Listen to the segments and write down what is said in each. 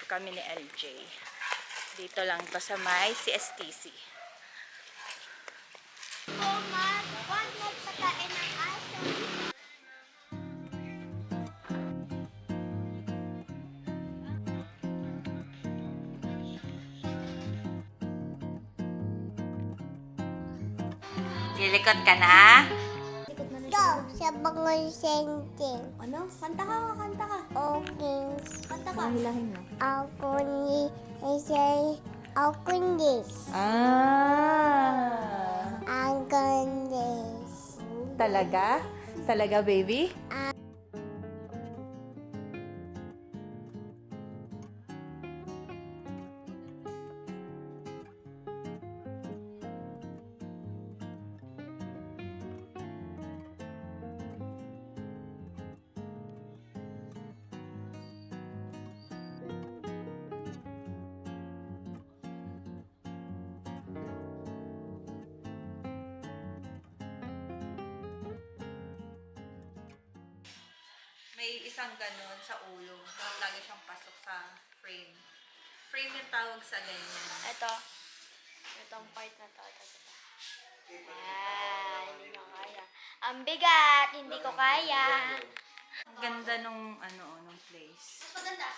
kami ni LJ. Dito lang to sa may CSTC. Oh, man. Huwag magpakain ng aso. Lilikot ka na? Go sa bangol sentin. Ano? Kanta ka, kanta ka. Okay. Kanta ka. Hilahin mo. Ako ni Isay. Ako nis. Ang gandis. Talaga? Talaga, baby? May isang ganun sa ulo. Lagi siyang pasok sa frame. Frame yung tawag sa ganyan. Ito. Itong part na to. Hindi ko kaya. Ang bigat, hindi ko kaya. Ganda nung nung place. Maganda.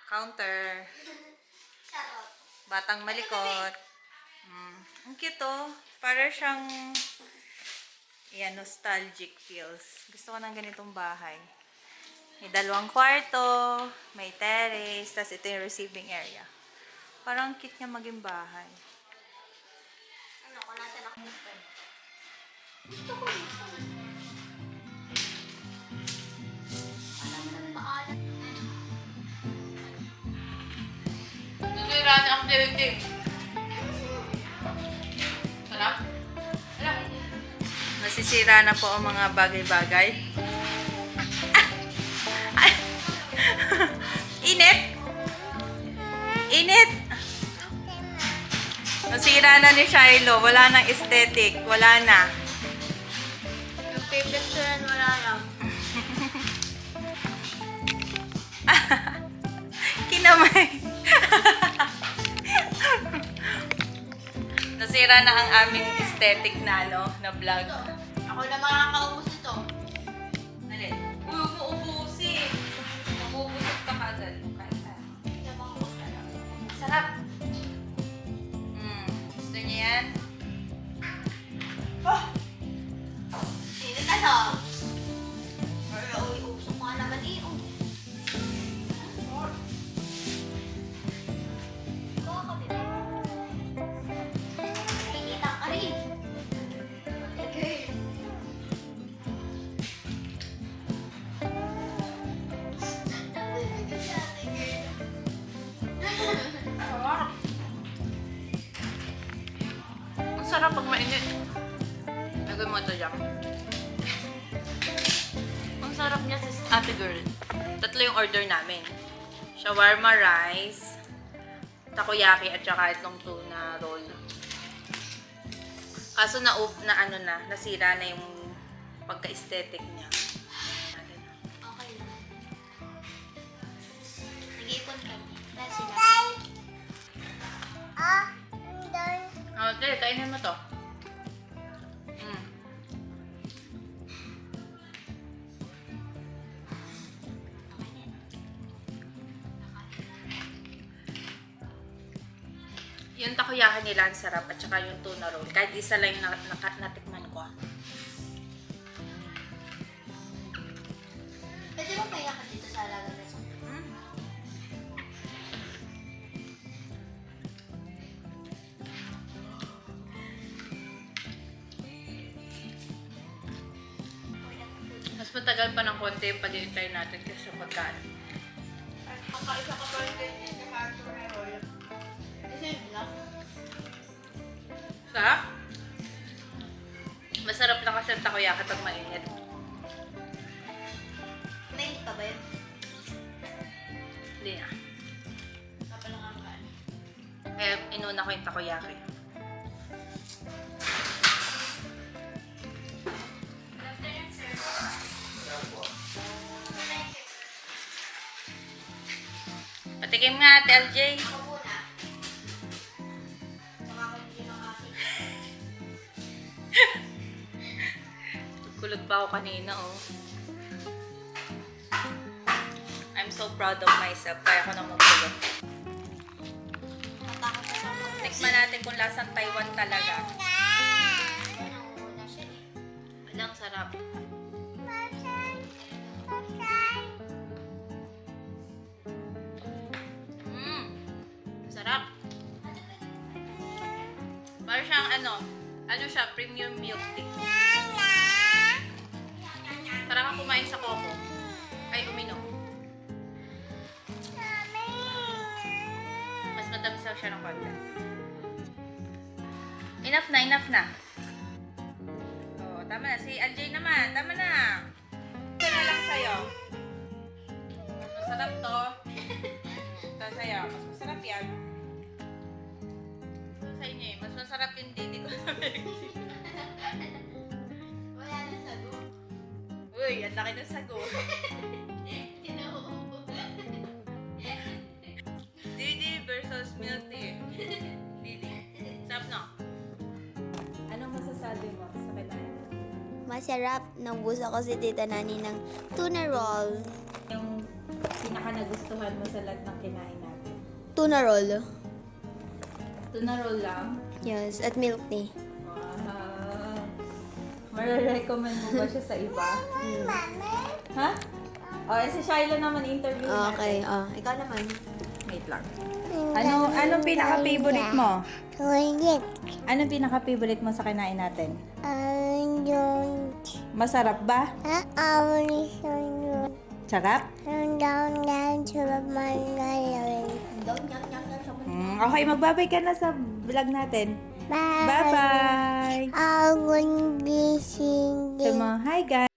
Counter. Charot. Batang malikot. Ang cute oh. Para siyang nostalgic feels. Gusto ko ng ganitong bahay. May 2 kwarto, may terrace, tas ito yung receiving area. Parang cute niya maging bahay. Ano ko nasa nakapagpapay? Gusto ko ito. Alam mo naman maalat. Nasira na ang building. Sarap? Nasisira na po ang mga bagay-bagay. Init! Init! Nasira na ni Shiloh. Wala nang aesthetic. Wala na. Yung favorite ko yan, wala lang. Kinamay. Nasira na ang aming aesthetic na na vlog. Ako na makakaubos ito. Alin? Uy, huwag mo ubusin. Mabubusog ka agad. Sarap. Gusto niyo yan? Sino na to? Usok mga naman eh. Nakikita ka rin. Ang sarap pag mainit. Lagay mo ito dyan. Ang sarap niya si ate girl. 3 yung order namin. Shawarma rice, takoyaki at saka itong tuna roll. Kaso nasira na yung pagka-aesthetic niya. Okay lang. Nag-iipon kami. Dahil sila. Ate, kainin mo to. Yung takoyaki nila ang sarap at saka yung tuna roll. Kahit isa lang yung natikman ko. Pwede ba kaya ka dito sa alaga na sa Mas matagal pa ng konti yung pag-iintay natin kasi sa pagkaan. Kakaisa ka pa rin ganyan sa Carto Roll. Kasi yun lang. Sarap? Masarap na kasi ang takoyaki pag mainit. Mainit pa ba yun? Hindi na. Kapalang ang kaan. Kaya inuna ko yung takoyaki. Pati Tikim nga, Ate LJ. Ako muna. Saka ako hindi makakita. Kulog pa ako kanina, oh. I'm so proud of myself. Kaya ko na magkulog. Natakot na ako. Tikman natin kung lasang Taiwan talaga. Nauna siya eh. Walang sarap. Sarap. Parang siyang ano siya, premium milk tea. Parang kang kumain sa coco. Ay, uminom. Mas matamis lang siya ng konti. Enough na. Oh, tama na. Si Anjay naman. Tama na. Ito na lang sa'yo. Mas masarap to. Ito sa'yo. Mas masarap yan. Ito sa inyo eh. Mas masarap yung didi ko sa Mexico. Wala na sago. Uy, ang laki ng sago. Didi versus milk tea. Didi. Sarap no? Anong masasabi mo sa kinain? Masarap. Naubuso ko si Tita Nani ng tuna roll. Yung pinaka nagustuhan mo sa lahat ng kinain natin? Tuna roll. Tuna roll lang? Yes, at milk tea. Wow. Mare-recommend mo ba siya sa iba? Ha? Oh, si Shiloh naman interview natin. Okay, ikaw naman. Wait lang. Anong pinaka-favorite mo? Ulit. Anong pinaka-favorite mo sa kinain natin? Yung Masarap ba? aawali sa yun. Sarap? Yung down sa mangalawin. Okay, magbabay ka na sa vlog natin. Bye. Bye-bye! Awang gising. Hi guys!